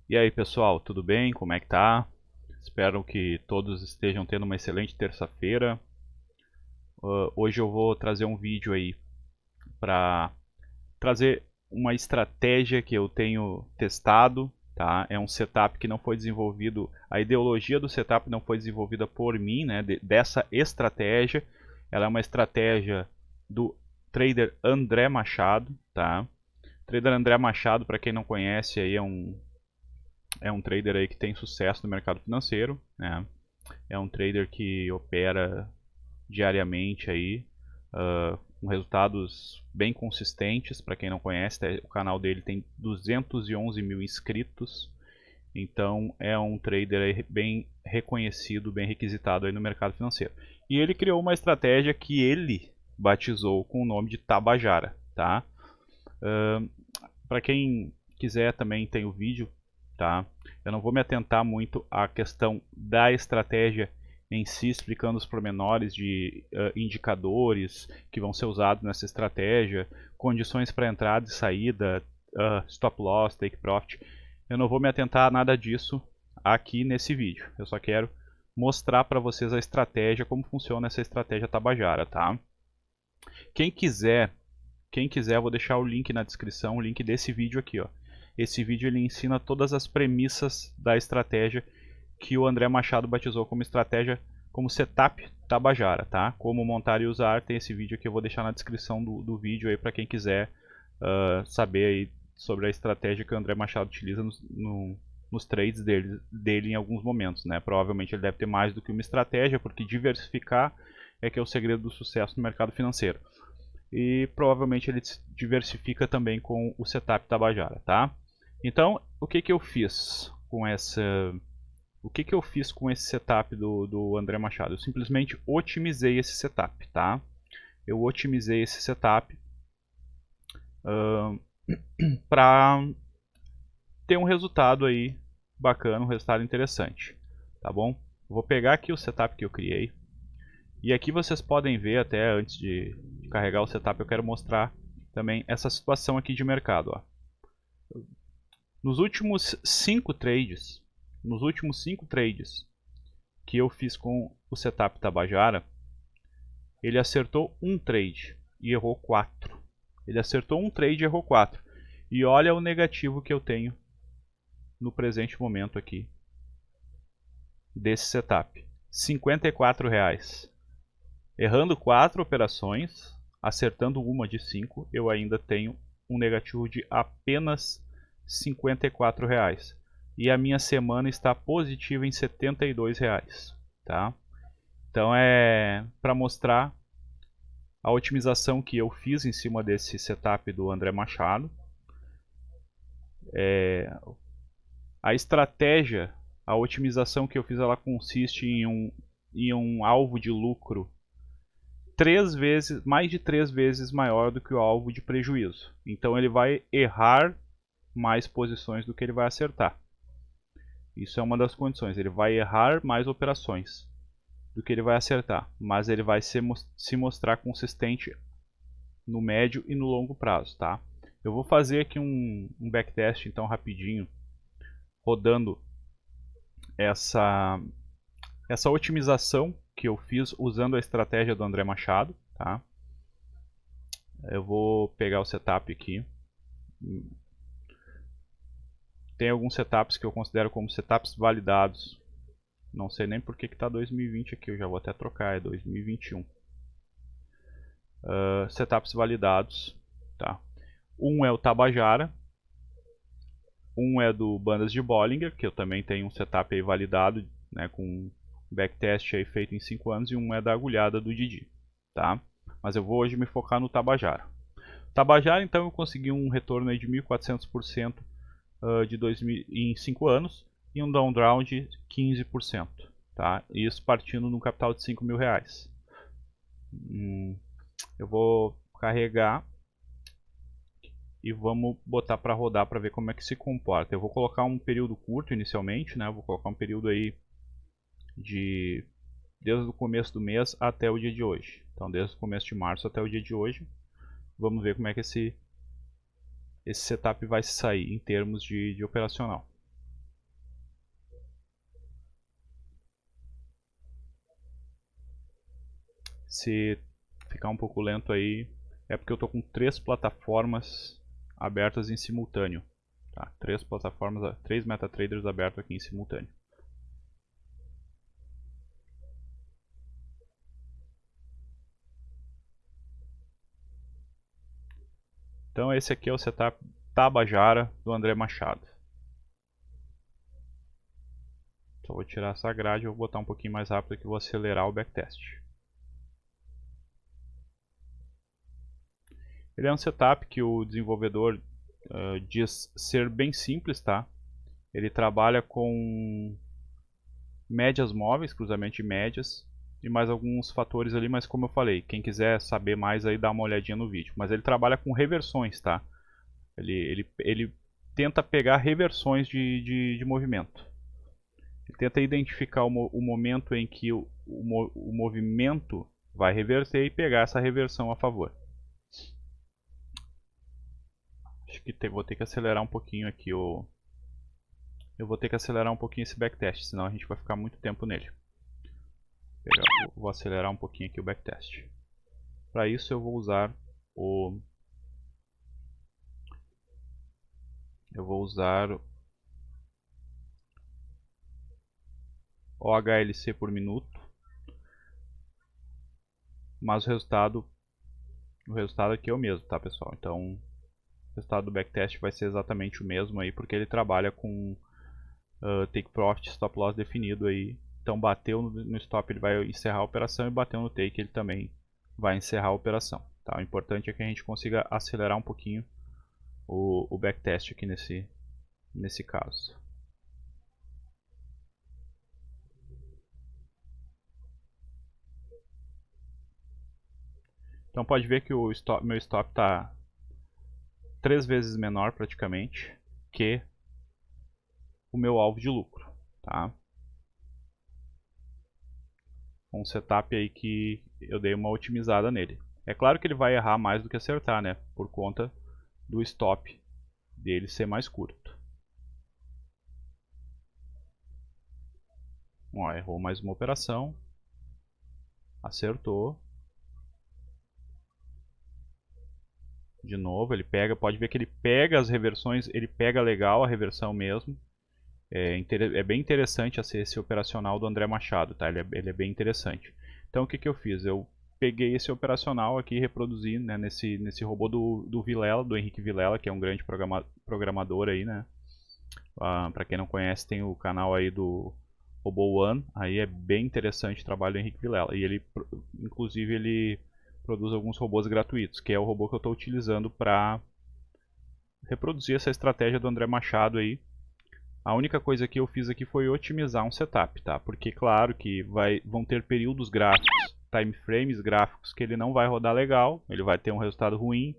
E aí pessoal, tudo bem? Como é que tá? Espero que todos estejam tendo uma excelente terça-feira. Hoje eu vou trazer um vídeo aí para trazer uma estratégia que eu tenho testado, tá? É um setup que não foi desenvolvido, a ideologia do setup não foi desenvolvida por mim, né? Dessa estratégia, ela é uma estratégia do trader André Machado, tá? O trader André Machado, para quem não conhece, aí é um trader aí que tem sucesso no mercado financeiro, né? É um trader que opera diariamente aí, com resultados bem consistentes. Para quem não conhece, o canal dele tem 211 mil inscritos, então é um trader bem reconhecido, bem requisitado aí no mercado financeiro. E ele criou uma estratégia que ele batizou com o nome de Tabajara, tá? Para quem quiser também tem o vídeo, tá? Eu não vou me atentar muito à questão da estratégia em si, explicando os pormenores de indicadores que vão ser usados nessa estratégia, condições para entrada e saída, stop loss, take profit. Eu não vou me atentar a nada disso aqui nesse vídeo. Eu só quero mostrar para vocês a estratégia, como funciona essa estratégia Tabajara, tá? Quem quiser eu vou deixar o link na descrição, o link desse vídeo aqui, ó. Esse vídeo ele ensina todas as premissas da estratégia que o André Machado batizou como estratégia, como setup Tabajara, tá? Como montar e usar, tem esse vídeo aqui, eu vou deixar na descrição do vídeo aí para quem quiser saber aí sobre a estratégia que o André Machado utiliza nos trades dele em alguns momentos, né? Provavelmente ele deve ter mais do que uma estratégia, porque diversificar é que é o segredo do sucesso no mercado financeiro. E provavelmente ele se diversifica também com o setup Tabajara, tá? Então, o que eu fiz com esse setup do André Machado? Eu simplesmente otimizei esse setup, tá? Eu otimizei esse setup para ter um resultado aí bacana, um resultado interessante, tá bom? Vou pegar aqui o setup que eu criei. E aqui vocês podem ver, até antes de carregar o setup, eu quero mostrar também essa situação aqui de mercado. Ó. Nos últimos 5 trades, que eu fiz com o setup Tabajara, ele acertou um trade e errou 4. Ele acertou um trade e errou 4. E olha o negativo que eu tenho no presente momento aqui desse setup. R$ 54. Errando 4 operações, acertando uma de 5, eu ainda tenho um negativo de apenas R$ 54. E a minha semana está positiva em R$ 72. Tá? Então é para mostrar a otimização que eu fiz em cima desse setup do André Machado. A estratégia, a otimização que eu fiz, ela consiste em um alvo de lucro mais de 3 vezes maior do que o alvo de prejuízo. Então ele vai errar mais posições do que ele vai acertar. Isso é uma das condições. Ele vai errar mais operações do que ele vai acertar, mas ele vai se mostrar consistente no médio e no longo prazo, tá? Eu vou fazer aqui um backtest então rapidinho, rodando essa otimização que eu fiz usando a estratégia do André Machado, tá? Eu vou pegar o setup aqui. Tem alguns setups que eu considero como setups validados. Não sei nem por que está 2020 aqui, eu já vou até trocar, é 2021. Setups validados, tá? Um é o Tabajara, um é do Bandas de Bollinger, que eu também tenho um setup aí validado, né, com backtest aí feito em 5 anos, e um é da agulhada do Didi, tá? Mas eu vou hoje me focar no Tabajara. Tabajara, então, eu consegui um retorno aí de 1.400% em 5 anos e um downdrawn de 15%. Tá? Isso partindo de um capital de R$ 5.000. Eu vou carregar e vamos botar para rodar para ver como é que se comporta. Eu vou colocar um período curto inicialmente, né? Eu vou colocar um período aí desde o começo do mês até o dia de hoje. Então, desde o começo de março até o dia de hoje, vamos ver como é que esse setup vai sair em termos de operacional. Se ficar um pouco lento aí, é porque eu estou com 3 plataformas abertas em simultâneo. Tá? 3 plataformas, 3 MetaTraders abertos aqui em simultâneo. Então esse aqui é o setup Tabajara do André Machado. Só vou tirar essa grade e vou botar um pouquinho mais rápido que vou acelerar o backtest. Ele é um setup que o desenvolvedor diz ser bem simples, tá? Ele trabalha com médias móveis, cruzamento de médias e mais alguns fatores ali, mas como eu falei, quem quiser saber mais aí dá uma olhadinha no vídeo. Mas ele trabalha com reversões, tá? Ele tenta pegar reversões de movimento. Ele tenta identificar o momento em que o movimento vai reverter e pegar essa reversão a favor. Acho que vou ter que acelerar um pouquinho aqui eu vou ter que acelerar um pouquinho esse backtest, senão a gente vai ficar muito tempo nele. Vou acelerar um pouquinho aqui o backtest. Para isso eu vou usar o OHLC por minuto, mas o resultado aqui é o mesmo, tá, pessoal? Então o resultado do backtest vai ser exatamente o mesmo aí, porque ele trabalha com take profit, stop loss definido aí. Então bateu no stop, ele vai encerrar a operação, e bateu no take, ele também vai encerrar a operação. Tá? O importante é que a gente consiga acelerar um pouquinho o backtest aqui nesse caso. Então pode ver que meu stop está 3 vezes menor praticamente que o meu alvo de lucro. Tá? Um setup aí que eu dei uma otimizada nele. É claro que ele vai errar mais do que acertar, né? Por conta do stop dele ser mais curto. Ó, errou mais uma operação. Acertou. De novo, ele pega, pode ver que ele pega as reversões, ele pega legal a reversão mesmo. É bem interessante esse operacional do André Machado, tá? Ele é bem interessante. Então o que eu fiz? Eu peguei esse operacional aqui e reproduzi, né, nesse robô do Vilela, do Henrique Vilela, que é um grande programador aí, né? Para quem não conhece, tem o canal aí do Robô One, aí é bem interessante o trabalho do Henrique Vilela. E ele, inclusive, ele produz alguns robôs gratuitos, que é o robô que eu estou utilizando para reproduzir essa estratégia do André Machado aí. A única coisa que eu fiz aqui foi otimizar um setup, tá? Porque claro que vão ter períodos gráficos, time frames gráficos que ele não vai rodar legal, ele vai ter um resultado ruim.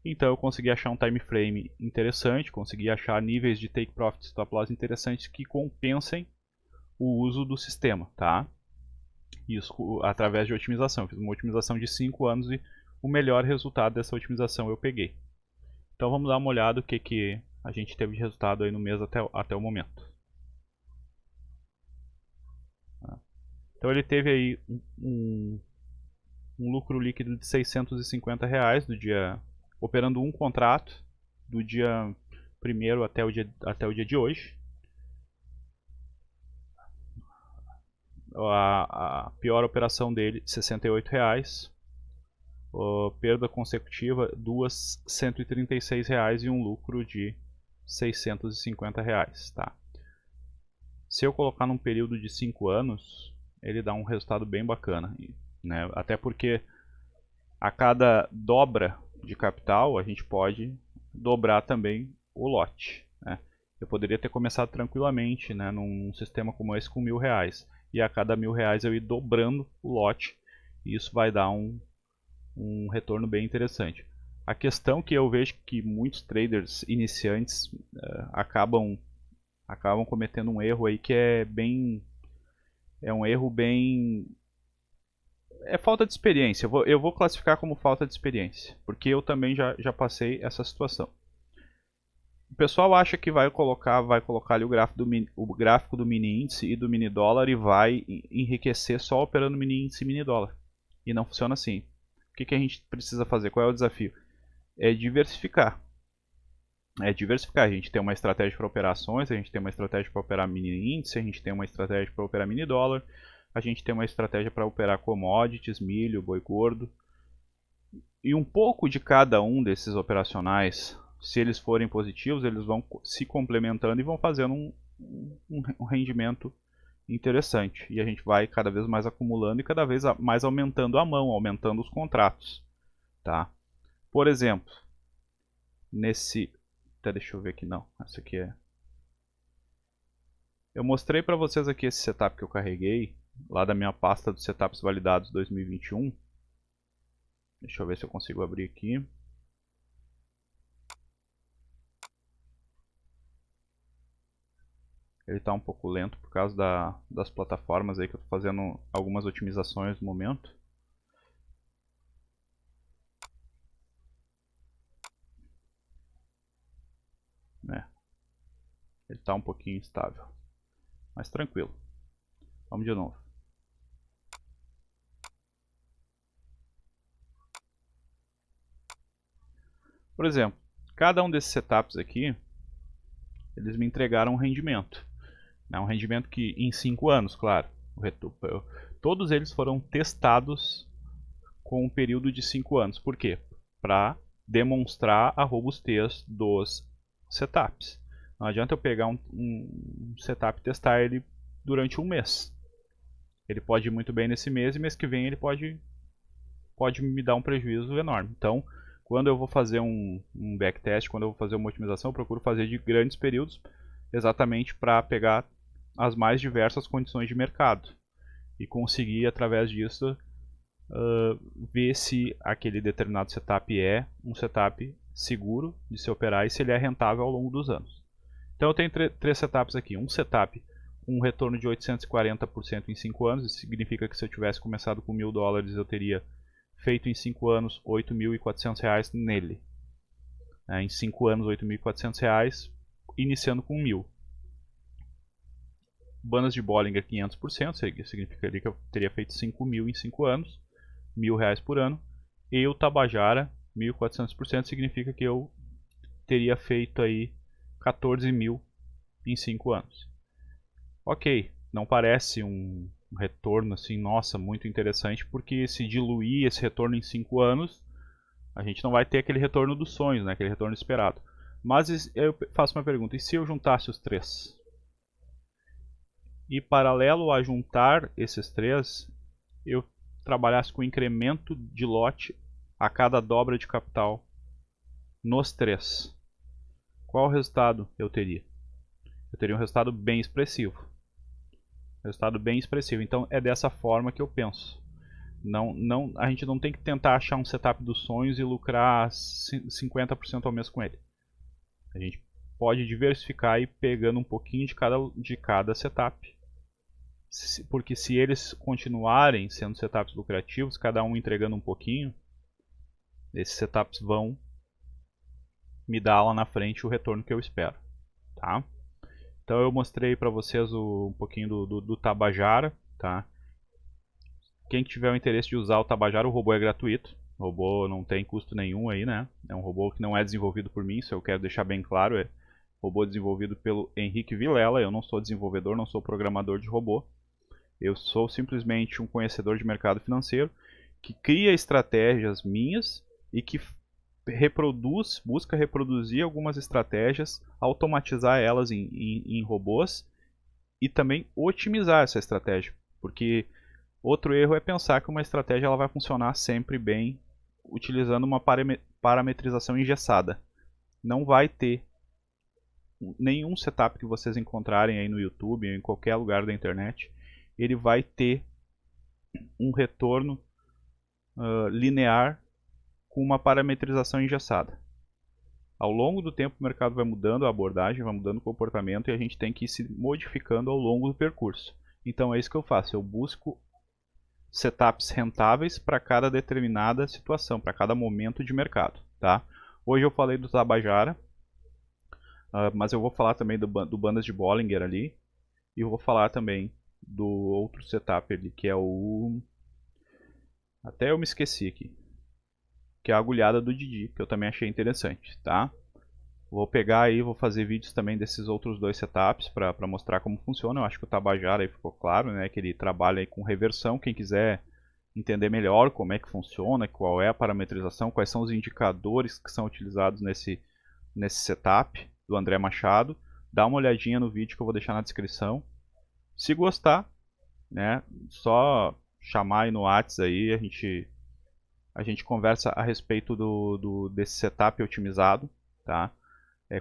Então eu consegui achar um time frame interessante, consegui achar níveis de take profit stop loss interessantes que compensem o uso do sistema, tá? Isso através de otimização. Eu fiz uma otimização de 5 anos e o melhor resultado dessa otimização eu peguei. Então vamos dar uma olhada o que a gente teve de resultado aí no mês até o momento. Então ele teve aí um lucro líquido de R$650 do dia, operando um contrato do dia 1º até o dia de hoje. A pior operação dele, R$68. Perda consecutiva, duas R$136 e um lucro de R$650. Tá? Se eu colocar num período de 5 anos, ele dá um resultado bem bacana. Né? Até porque a cada dobra de capital, a gente pode dobrar também o lote. Né? Eu poderia ter começado tranquilamente, né, num sistema como esse com R$1.000. E a cada R$1.000 eu ir dobrando o lote. E isso vai dar um retorno bem interessante. A questão que eu vejo que muitos traders iniciantes acabam cometendo um erro aí que é um erro bem... É falta de experiência. Eu vou classificar como falta de experiência, porque eu também já passei essa situação. O pessoal acha que vai colocar ali o gráfico do mini índice e do mini dólar e vai enriquecer só operando mini índice e mini dólar. E não funciona assim. O que a gente precisa fazer? Qual é o desafio? É diversificar. A gente tem uma estratégia para operações, a gente tem uma estratégia para operar mini índice, a gente tem uma estratégia para operar mini dólar, a gente tem uma estratégia para operar commodities, milho, boi gordo. E um pouco de cada um desses operacionais, se eles forem positivos, eles vão se complementando e vão fazendo um rendimento interessante. E a gente vai cada vez mais acumulando e cada vez mais aumentando a mão, aumentando os contratos. Tá? Por exemplo, nesse... Até deixa eu ver aqui, não. Essa aqui é... Eu mostrei para vocês aqui esse setup que eu carreguei, lá da minha pasta dos setups validados 2021. Deixa eu ver se eu consigo abrir aqui. Ele está um pouco lento por causa das plataformas aí que eu estou fazendo algumas otimizações no momento. Ele está um pouquinho instável, mas tranquilo. Vamos de novo. Por exemplo, cada um desses setups aqui, eles me entregaram um rendimento. Um rendimento que em 5 anos, claro. Todos eles foram testados com um período de 5 anos. Por quê? Para demonstrar a robustez dos setups. Não adianta eu pegar um setup e testar ele durante um mês. Ele pode ir muito bem nesse mês e mês que vem ele pode me dar um prejuízo enorme. Então, quando eu vou fazer um backtest, quando eu vou fazer uma otimização, eu procuro fazer de grandes períodos, exatamente para pegar as mais diversas condições de mercado e conseguir, através disso, ver se aquele determinado setup é um setup seguro de se operar e se ele é rentável ao longo dos anos. Então eu tenho três setups aqui. Um setup com um retorno de 840% em 5 anos. Isso significa que se eu tivesse começado com $1.000, eu teria feito em 5 anos R$ 8.400 nele. Em 5 anos, R$ 8.400, iniciando com 1.000. Bandas de Bollinger 500%, significaria que eu teria feito 5.000 em 5 anos, R$ 1.000 por ano. E o Tabajara, 1.400%, significa que eu teria feito aí 14.000 em 5 anos. Ok, não parece um retorno assim, nossa, muito interessante, porque se diluir esse retorno em 5 anos, a gente não vai ter aquele retorno dos sonhos, né? Aquele retorno esperado. Mas eu faço uma pergunta, e se eu juntasse os três? E paralelo a juntar esses três, eu trabalhasse com incremento de lote a cada dobra de capital nos três. Qual resultado eu teria? Eu teria um resultado bem expressivo. Então é dessa forma que eu penso. A gente não tem que tentar achar um setup dos sonhos e lucrar 50% ao mês com ele. A gente pode diversificar e pegando um pouquinho de cada setup. Porque se eles continuarem sendo setups lucrativos, cada um entregando um pouquinho, esses setups vão me dar lá na frente o retorno que eu espero. Tá? Então eu mostrei para vocês um pouquinho do Tabajara. Tá? Quem tiver o interesse de usar o Tabajara, o robô é gratuito. O robô não tem custo nenhum aí, né? É um robô que não é desenvolvido por mim, isso eu quero deixar bem claro. É robô desenvolvido pelo Henrique Vilela. Eu não sou desenvolvedor, não sou programador de robô. Eu sou simplesmente um conhecedor de mercado financeiro que cria estratégias minhas e que busca reproduzir algumas estratégias, automatizar elas em robôs e também otimizar essa estratégia. Porque outro erro é pensar que uma estratégia ela vai funcionar sempre bem utilizando uma parametrização engessada. Não vai ter nenhum setup que vocês encontrarem aí no YouTube ou em qualquer lugar da internet, ele vai ter um retorno linear com uma parametrização engessada. Ao longo do tempo o mercado vai mudando a abordagem, vai mudando o comportamento e a gente tem que ir se modificando ao longo do percurso. Então é isso que eu faço, eu busco setups rentáveis para cada determinada situação, para cada momento de mercado. Tá? Hoje eu falei do Tabajara, mas eu vou falar também do Bandas de Bollinger ali, e eu vou falar também do outro setup ali, que é o Até eu me esqueci aqui. Que é a agulhada do Didi, que eu também achei interessante, tá? Vou pegar aí, vou fazer vídeos também desses outros dois setups para mostrar como funciona. Eu acho que o Tabajara aí ficou claro, né? Que ele trabalha aí com reversão. Quem quiser entender melhor como é que funciona, qual é a parametrização, quais são os indicadores que são utilizados nesse setup do André Machado, dá uma olhadinha no vídeo que eu vou deixar na descrição. Se gostar, né? Só chamar aí no WhatsApp aí, a gente conversa a respeito desse setup otimizado, tá?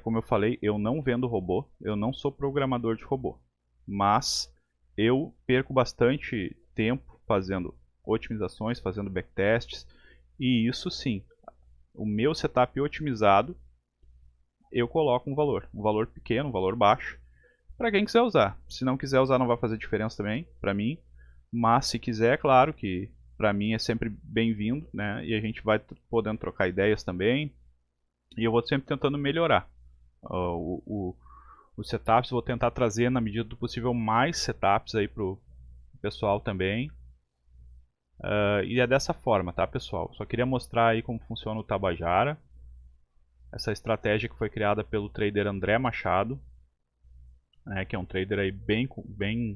Como eu falei, eu não vendo robô, eu não sou programador de robô, mas eu perco bastante tempo fazendo otimizações, fazendo backtests, e isso sim, o meu setup otimizado, eu coloco um valor pequeno, um valor baixo, para quem quiser usar. Se não quiser usar, não vai fazer diferença também, para mim, mas se quiser, claro que para mim é sempre bem-vindo, né? E a gente vai podendo trocar ideias também, e eu vou sempre tentando melhorar os setups. Vou tentar trazer na medida do possível mais setups aí pro pessoal também. E é dessa forma, tá, pessoal? Só queria mostrar aí como funciona o Tabajara. Essa estratégia que foi criada pelo trader André Machado, né, que é um trader aí bem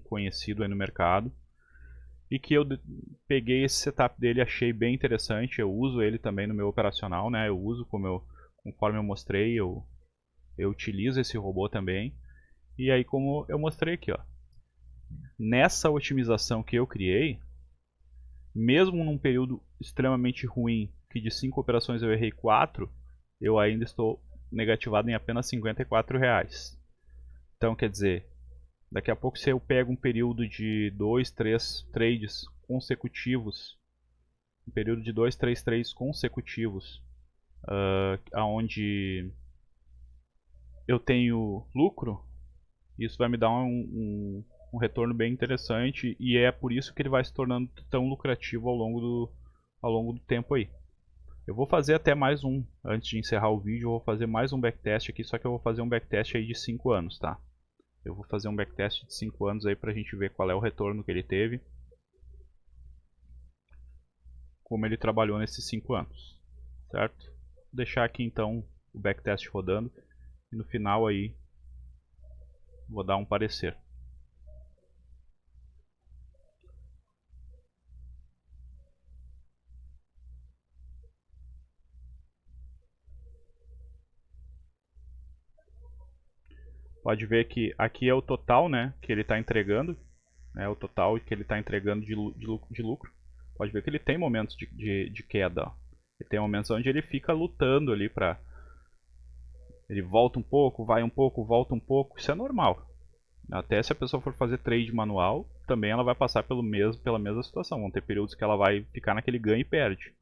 conhecido aí no mercado. E que eu peguei esse setup dele e achei bem interessante. Eu uso ele também no meu operacional, né? Eu uso conforme eu mostrei, eu utilizo esse robô também. E aí, como eu mostrei aqui, ó, nessa otimização que eu criei, mesmo num período extremamente ruim, que de 5 operações eu errei 4, eu ainda estou negativado em apenas R$54. Então, quer dizer, daqui a pouco se eu pego um período de 2, 3 trades consecutivos, um período de 2, 3 trades consecutivos, aonde eu tenho lucro, isso vai me dar um retorno bem interessante, e é por isso que ele vai se tornando tão lucrativo ao longo do tempo aí. Eu vou fazer até mais um, antes de encerrar o vídeo, eu vou fazer mais um backtest aqui, só que eu vou fazer um backtest aí de 5 anos, tá? Eu vou fazer um backtest de 5 anos aí pra gente ver qual é o retorno que ele teve, como ele trabalhou nesses 5 anos, certo? Vou deixar aqui então o backtest rodando, e no final aí vou dar um parecer. Pode ver que aqui é o total, né, que ele está entregando, né, o total que ele está entregando de lucro. Pode ver que ele tem momentos de queda. Ó. Ele tem momentos onde ele fica lutando ali para... Ele volta um pouco, vai um pouco, volta um pouco. Isso é normal. Até se a pessoa for fazer trade manual, também ela vai passar pela mesma situação. Vão ter períodos que ela vai ficar naquele ganho e perde.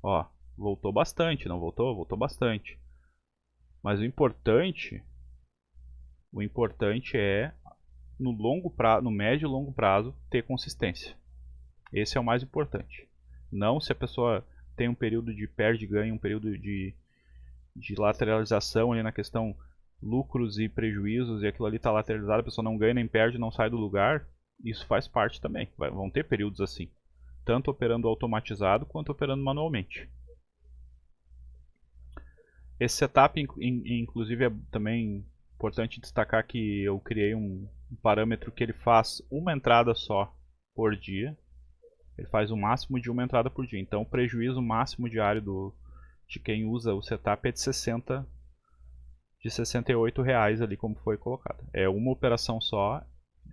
Ó, voltou bastante, não voltou? Voltou bastante. Mas o importante é no médio e longo prazo ter consistência. Esse é o mais importante. Não se a pessoa tem um período de perde e ganha, um período de lateralização ali na questão lucros e prejuízos, e aquilo ali está lateralizado, a pessoa não ganha nem perde, não sai do lugar, isso faz parte também. Vão ter períodos assim, tanto operando automatizado quanto operando manualmente. Esse setup, inclusive, é também importante destacar que eu criei um parâmetro que ele faz uma entrada só por dia. Ele faz o máximo de uma entrada por dia. Então o prejuízo máximo diário de quem usa o setup é de 68 reais ali, como foi colocado. É uma operação só,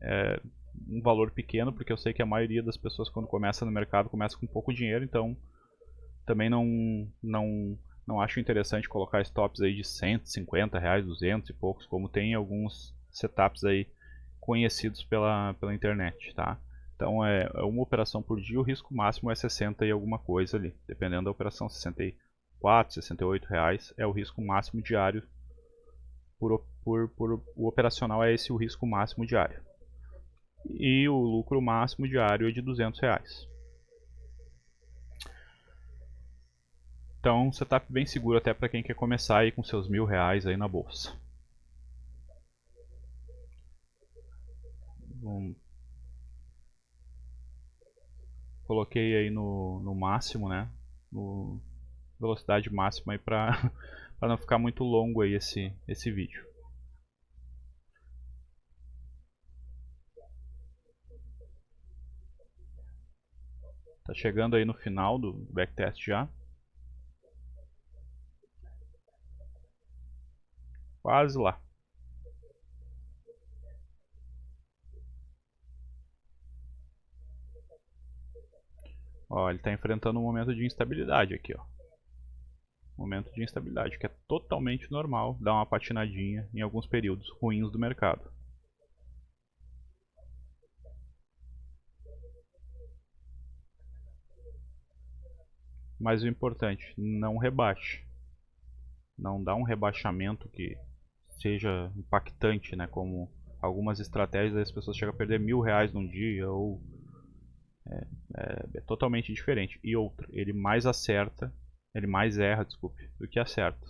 é um valor pequeno, porque eu sei que a maioria das pessoas quando começa no mercado começa com pouco dinheiro, então também não acho interessante colocar stops aí de 150 reais, 200 e poucos, como tem alguns setups aí conhecidos pela internet, tá? Então é uma operação por dia, o risco máximo é 60 e alguma coisa ali, dependendo da operação, 64, 68 reais é o risco máximo diário, o operacional é esse o risco máximo diário. E o lucro máximo diário é de 200 reais. Então, um setup bem seguro até para quem quer começar aí com seus R$1.000 aí na bolsa. Vou coloquei aí no máximo, né? No velocidade máxima aí para para não ficar muito longo aí esse vídeo. Tá chegando aí no final do backtest já. Quase lá. Ó, ele está enfrentando um momento de instabilidade aqui, ó. Momento de instabilidade, que é totalmente normal dar uma patinadinha em alguns períodos ruins do mercado. Mas o importante, não rebaixe. Não dá um rebaixamento que seja impactante, né? Como algumas estratégias, as pessoas chegam a perder R$1.000 num dia, ou é totalmente diferente. E outro, ele mais erra, desculpe, do que acerta.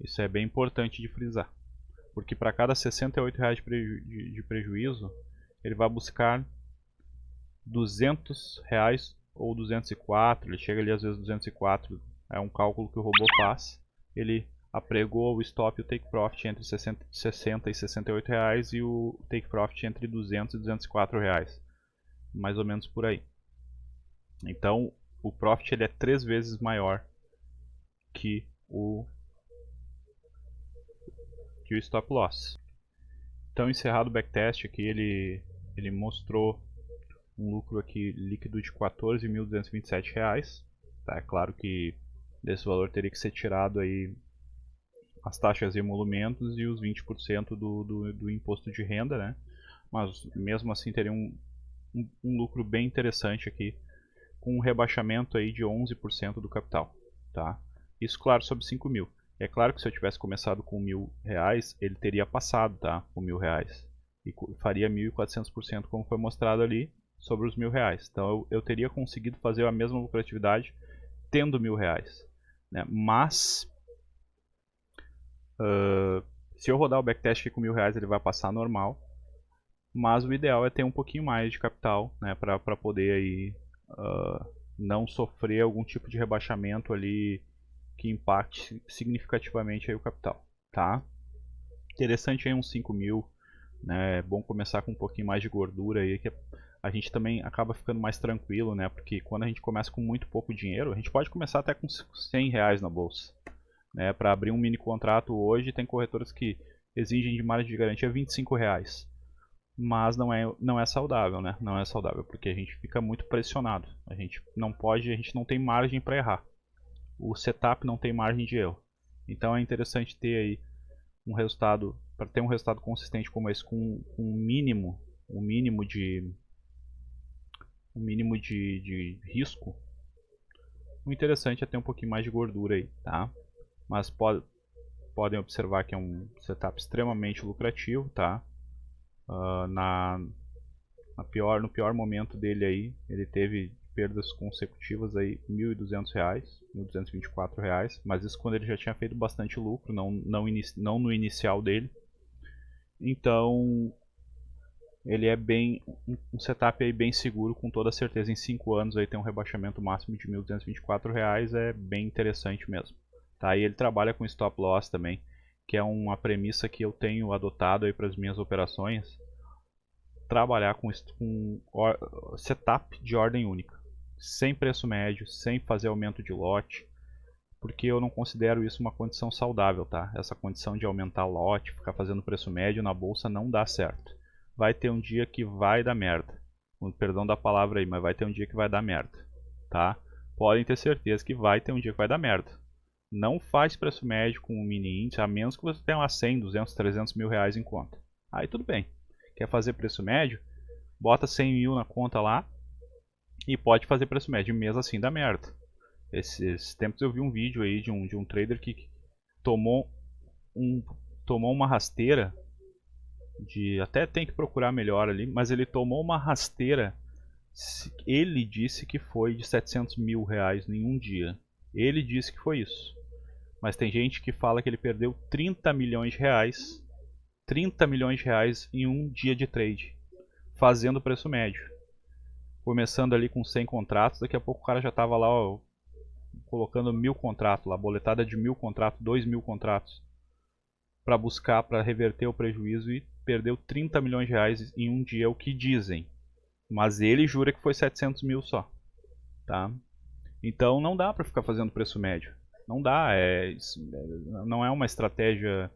Isso é bem importante de frisar, porque para cada R$68 de prejuízo, ele vai buscar R$200 ou 204, ele chega ali às vezes 204, é um cálculo que o robô faz. Ele apregou o stop e o take profit entre 60 e 68 reais e o take profit entre 200 e 204 reais, mais ou menos por aí. Então o profit ele é 3 vezes maior que o stop loss. Então, encerrado o backtest aqui, ele mostrou um lucro aqui líquido de R$14.227. Tá? É claro que desse valor teria que ser tirado aí as taxas e emolumentos e os 20% do imposto de renda, né? Mas mesmo assim teria um lucro bem interessante aqui, com um rebaixamento aí de 11% do capital. Tá? Isso, claro, sobre 5 mil. É claro que se eu tivesse começado com R$1.000, ele teria passado, tá? O R$1.000 e faria 1.400%, como foi mostrado ali, sobre os R$1.000. Então eu teria conseguido fazer a mesma lucratividade tendo R$1.000, né? Mas se eu rodar o backtest aqui com R$1.000, ele vai passar normal. Mas o ideal é ter um pouquinho mais de capital, né, para poder aí não sofrer algum tipo de rebaixamento ali que impacte significativamente aí o capital, tá? Interessante aí uns 5 mil, né? É bom começar com um pouquinho mais de gordura aí, que a gente também acaba ficando mais tranquilo, né? Porque quando a gente começa com muito pouco dinheiro, a gente pode começar até com R$100 na bolsa, né? Para abrir um mini contrato hoje, tem corretoras que exigem de margem de garantia R$25. Mas não é saudável, né? Não é saudável, porque a gente fica muito pressionado. A gente não tem margem para errar. O setup não tem margem de erro. Então é interessante ter aí um resultado, para ter um resultado consistente como esse, com um mínimo de risco. O interessante é ter um pouquinho mais de gordura aí, tá? Mas podem observar que é um setup extremamente lucrativo, tá? No pior momento dele aí, ele teve perdas consecutivas aí R$1.200, R$1.224, mas isso quando ele já tinha feito bastante lucro, não no inicial dele. Então ele é um setup aí bem seguro, com toda certeza. Em 5 anos aí tem um rebaixamento máximo de R$1.224, é bem interessante mesmo. Tá? E ele trabalha com stop loss também, que é uma premissa que eu tenho adotado aí para as minhas operações. Trabalhar com setup de ordem única, sem preço médio, sem fazer aumento de lote, porque eu não considero isso uma condição saudável, tá? Essa condição de aumentar lote, ficar fazendo preço médio na bolsa não dá certo. Vai ter um dia que vai dar merda, com perdão da palavra aí, mas vai ter um dia que vai dar merda, tá? Podem ter certeza que vai ter um dia que vai dar merda. Não faz preço médio com um mini índice, a menos que você tenha lá 100, 200, 300 mil reais em conta. Aí tudo bem. Quer fazer preço médio? Bota 100 mil na conta lá e pode fazer preço médio, mesmo assim dá merda. Esses tempos eu vi um vídeo aí de um trader que tomou uma rasteira até tem que procurar melhor ali, mas ele tomou uma rasteira, ele disse que foi de 700 mil reais em um dia. Ele disse que foi isso. Mas tem gente que fala que ele perdeu 30 milhões de reais 30 milhões de reais em um dia de trade, fazendo preço médio. começando ali com 100 contratos, daqui a pouco o cara já estava lá, ó, colocando 1000 contratos lá, boletada de 1000 contratos, 2000 contratos, para buscar, para reverter o prejuízo, e perdeu 30 milhões de reais em um dia, o que dizem. Mas ele jura que foi 700 mil só, tá? Então não dá para ficar fazendo preço médio. Não dá, não é uma estratégia,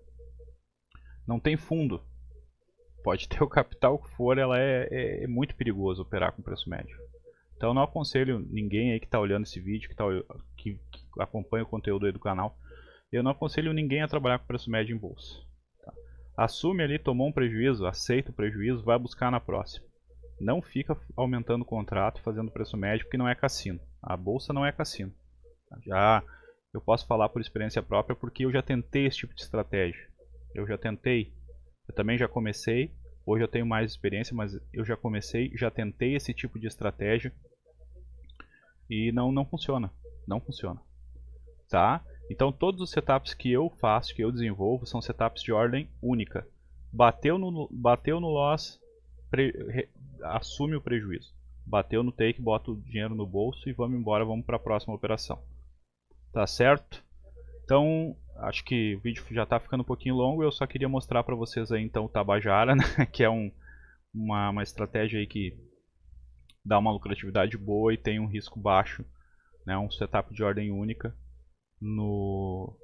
não tem fundo. Pode ter o capital que for, ela é muito perigoso operar com preço médio. Então eu não aconselho ninguém aí que está olhando esse vídeo, que acompanha o conteúdo aí do canal, eu não aconselho ninguém a trabalhar com preço médio em bolsa. Tá? Assume ali, tomou um prejuízo, aceita o prejuízo, vai buscar na próxima. Não fica aumentando o contrato, fazendo preço médio, porque não é cassino. A bolsa não é cassino. Já eu posso falar por experiência própria, porque eu já tentei esse tipo de estratégia. Eu já tentei. Eu também já comecei. Hoje eu tenho mais experiência, mas eu já comecei, já tentei esse tipo de estratégia e não funciona. Não funciona. Tá? Então todos os setups que eu faço, que eu desenvolvo, são setups de ordem única. Bateu no loss, assume o prejuízo. Bateu no take, bota o dinheiro no bolso e vamos embora, vamos para a próxima operação. Tá certo? Então, acho que o vídeo já está ficando um pouquinho longo. Eu só queria mostrar para vocês aí então o Tabajara, né? Que é uma estratégia aí que dá uma lucratividade boa e tem um risco baixo, né? Um setup de ordem única no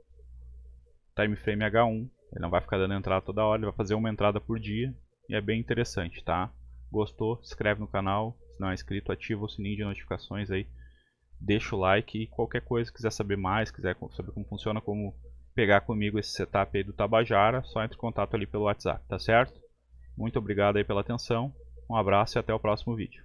time frame H1. Ele não vai ficar dando entrada toda hora, ele vai fazer uma entrada por dia e é bem interessante, tá? Gostou? Se inscreve no canal, se não é inscrito, ativa o sininho de notificações aí, deixa o like e qualquer coisa, quiser saber mais, quiser saber como funciona, como pegar comigo esse setup aí do Tabajara, só entre em contato ali pelo WhatsApp, tá certo? Muito obrigado aí pela atenção, um abraço e até o próximo vídeo.